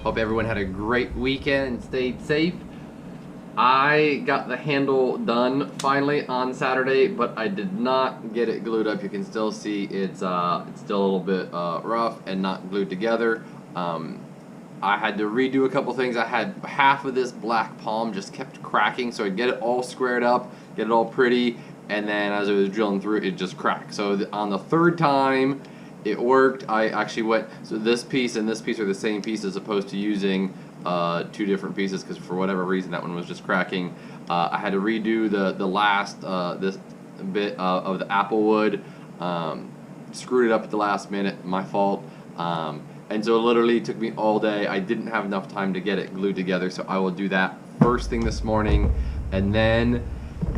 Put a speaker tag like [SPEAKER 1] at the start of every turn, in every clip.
[SPEAKER 1] Hope everyone had a great weekend and stayed safe. I got the handle done finally on Saturday, but I did not get it glued up. You can still see it's still a little bit rough and not glued together. I had to redo a couple things. I had half of this black palm just kept cracking, so I'd get it all squared up, get it all pretty, and then as I was drilling through it just cracked. So on the third time it worked. I actually went, so this piece and this piece are the same piece as opposed to using two different pieces, because for whatever reason that one was just cracking. I had to redo the last this bit of the apple wood. Screwed it up at the last minute, my fault. And so it literally took me all day. I didn't have enough time to get it glued together, so I will do that first thing this morning, and then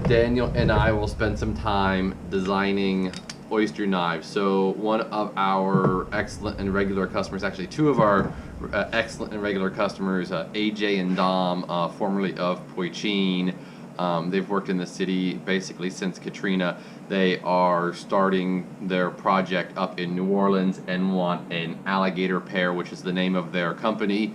[SPEAKER 1] Daniel and I will spend some time designing oyster knives. So one of our excellent and regular customers, actually two of our excellent and regular customers, AJ and Dom, formerly of Poichin, they've worked in the city basically since Katrina. They are starting their project up in New Orleans and want an alligator pear, which is the name of their company,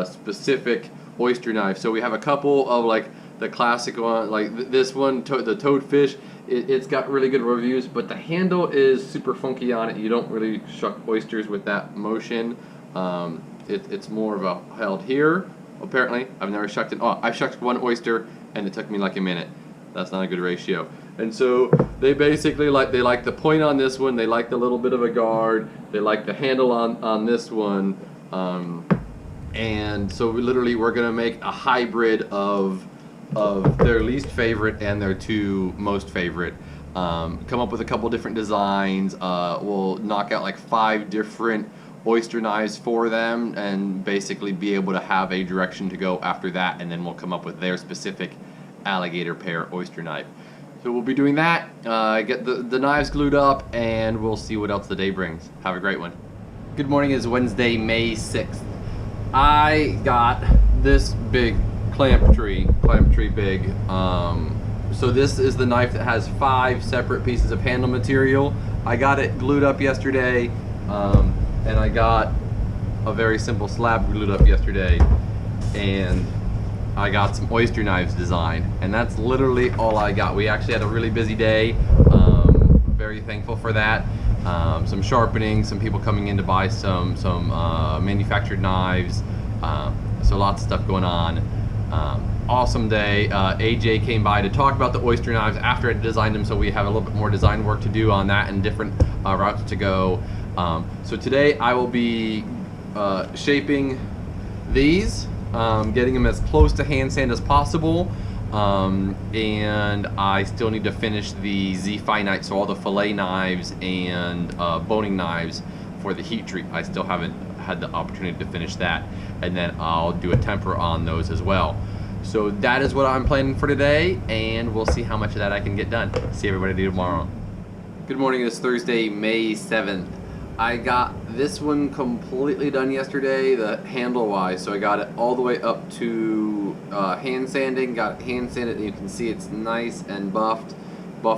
[SPEAKER 1] specific oyster knife. So we have a couple of like the classic one, like this one, the toadfish. It's got really good reviews, but the handle is super funky on it. You don't really shuck oysters with that motion. It's more of a held here. Apparently, I've never shucked it. Oh, I've shucked one oyster, and it took me like a minute. That's not a good ratio. And so they basically like the point on this one. They like the little bit of a guard. They like the handle on this one. And so we're gonna make a hybrid of their least favorite and their two most favorite. Come up with a couple different designs. We'll knock out like 5 different oyster knives for them and basically be able to have a direction to go after that, and then we'll come up with their specific alligator pear oyster knife. So we'll be doing that, get the knives glued up, and we'll see what else the day brings. Have a great one. Good morning. Is Wednesday, May 6th. I got this big clamp tree big. So this is the knife that has 5 separate pieces of handle material. I got it glued up yesterday, and I got a very simple slab glued up yesterday, and I got some oyster knives designed, and that's literally all I got. We actually had a really busy day. Very thankful for that. Some sharpening, some people coming in to buy some manufactured knives. So lots of stuff going on. Awesome day. AJ came by to talk about the oyster knives after I designed them, so we have a little bit more design work to do on that and different routes to go. So today I will be shaping these, getting them as close to hand sand as possible, and I still need to finish the Z finite, so all the fillet knives and boning knives for the heat treat. I still haven't had the opportunity to finish that, and then I'll do a temper on those as well. So that is what I'm planning for today, and we'll see how much of that I can get done. See everybody tomorrow. Good morning. It's Thursday, May 7th. I got this one completely done yesterday, the handle wise, so I got it all the way up to hand sanding, got it hand sanded, and you can see it's nice and buffed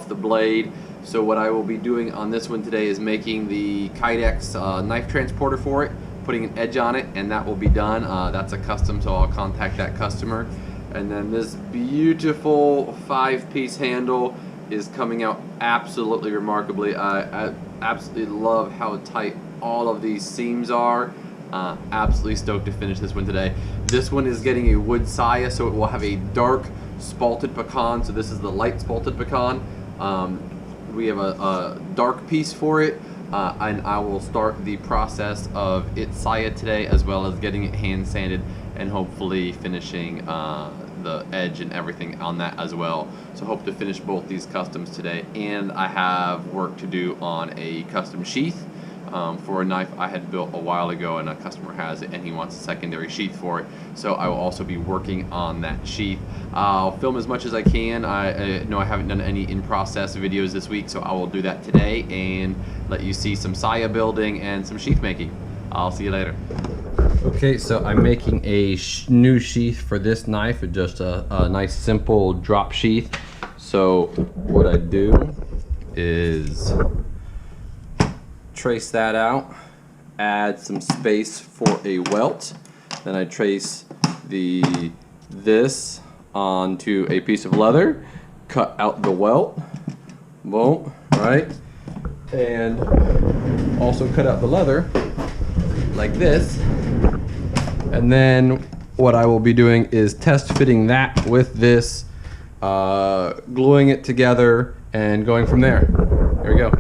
[SPEAKER 1] the blade. So what I will be doing on this one today is making the Kydex knife transporter for it, putting an edge on it, and that will be done. That's a custom, so I'll contact that customer. And then this beautiful 5-piece handle is coming out absolutely remarkably. I absolutely love how tight all of these seams are. Absolutely stoked to finish this one today. This one is getting a wood saya, so it will have a dark spalted pecan. So this is the light spalted pecan. We have a dark piece for it, and I will start the process of its saya today, as well as getting it hand sanded and hopefully finishing the edge and everything on that as well. So hope to finish both these customs today, and I have work to do on a custom sheath for a knife I had built a while ago, and a customer has it and he wants a secondary sheath for it. So I will also be working on that sheath. I'll film as much as I can. I know I haven't done any in-process videos this week, so I will do that today and let you see some saya building and some sheath making. I'll see you later. Okay, so I'm making a new sheath for this knife, just a nice simple drop sheath. So what I do is trace that out, add some space for a welt, Then I trace this onto a piece of leather, cut out the welt, boom, right? And also cut out the leather like this. And then what I will be doing is test fitting that with this, gluing it together and going from there. Here we go.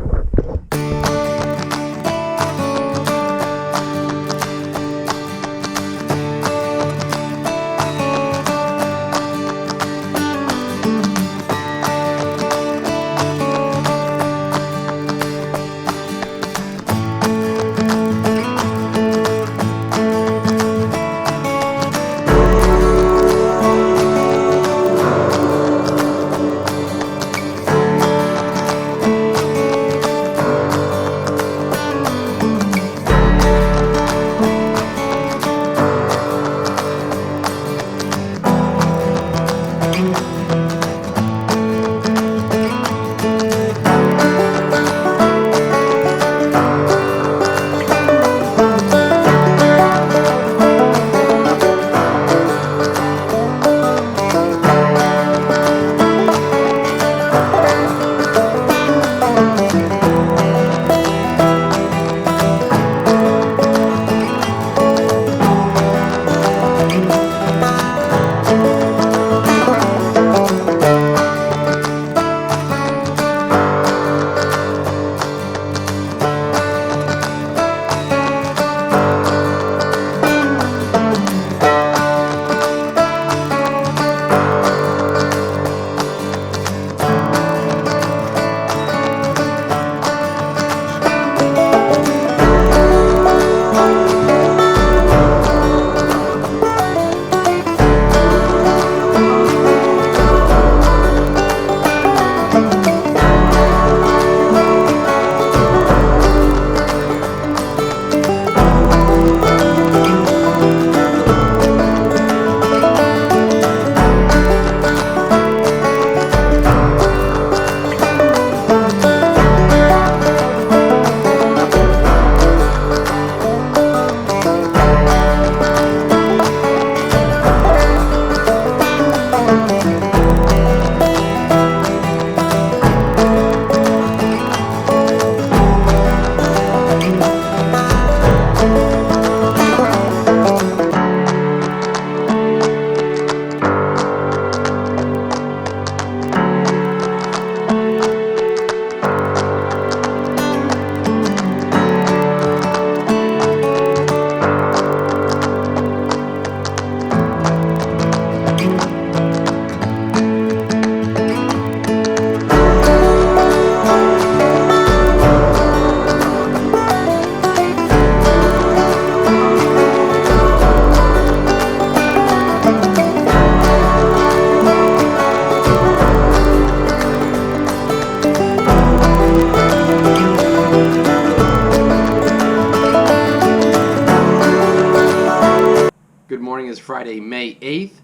[SPEAKER 1] Good morning. Is Friday, May 8th.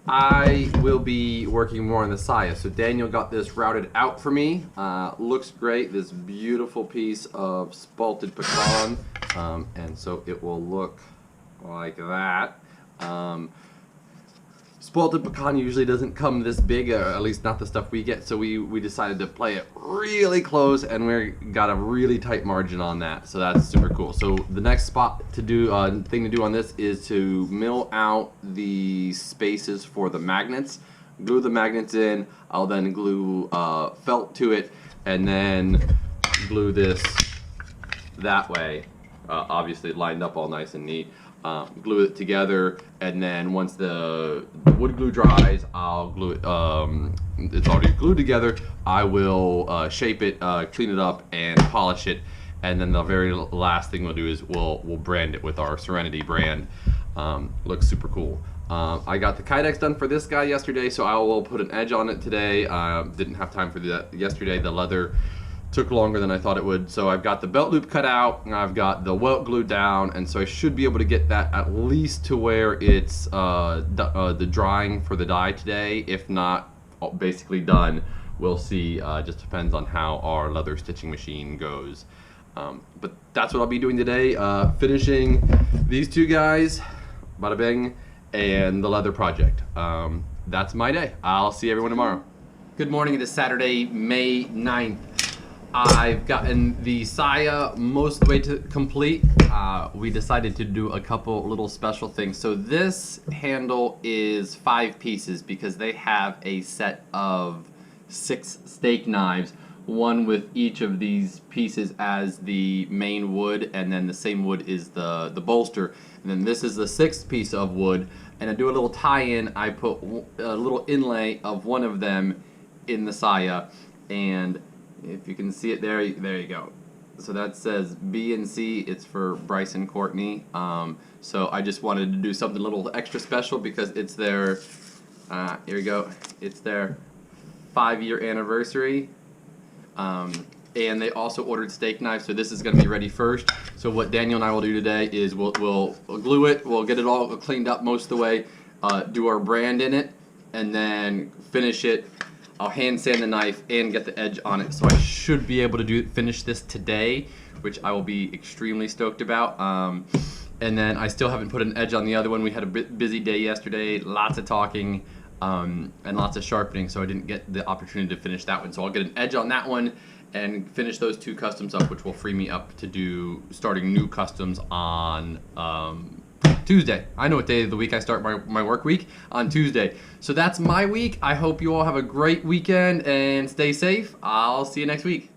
[SPEAKER 1] I will be working more on the saya. So Daniel got this routed out for me. Looks great. This beautiful piece of spalted pecan. And so it will look like that. Spalted pecan usually doesn't come this big, at least not the stuff we get, so we decided to play it really close, and we got a really tight margin on that, so that's super cool. So the next thing to do on this is to mill out the spaces for the magnets, glue the magnets in. I'll then glue felt to it, and then glue this that way, obviously lined up all nice and neat. Glue it together, and then once the wood glue dries, I'll glue it. It's already glued together. I will shape it, clean it up, and polish it. And then the very last thing we'll do is we'll brand it with our Serenity brand. Looks super cool. I got the Kydex done for this guy yesterday, so I will put an edge on it today. Didn't have time for that yesterday. The leather took longer than I thought it would. So I've got the belt loop cut out, and I've got the welt glued down, and so I should be able to get that at least to where it's the drying for the dye today. If not, basically done. We'll see. Just depends on how our leather stitching machine goes. But that's what I'll be doing today. Finishing these two guys bada bing, and the leather project. That's my day. I'll see everyone tomorrow. Good morning. It is Saturday, May 9th. I've gotten the Saya most of the way to complete. We decided to do a couple little special things. So this handle is 5 pieces because they have a set of 6 steak knives, one with each of these pieces as the main wood, and then the same wood is the bolster. And then this is the 6th piece of wood. And to do a little tie-in, I put a little inlay of one of them in the Saya, and if you can see it there you go. So that says B and C. It's for Bryce and Courtney. So I just wanted to do something a little extra special because it's their, here we go, it's their 5-year anniversary. And they also ordered steak knives, so this is going to be ready first. So what Daniel and I will do today is we'll glue it, we'll get it all cleaned up most of the way, do our brand in it, and then finish it. I'll hand sand the knife and get the edge on it, so I should be able to finish this today, which I will be extremely stoked about. And then I still haven't put an edge on the other one. We had a busy day yesterday, lots of talking and lots of sharpening, so I didn't get the opportunity to finish that one. So I'll get an edge on that one and finish those 2 customs up, which will free me up to do starting new customs on Tuesday. I know what day of the week I start my work week, on Tuesday. So that's my week. I hope you all have a great weekend and stay safe. I'll see you next week.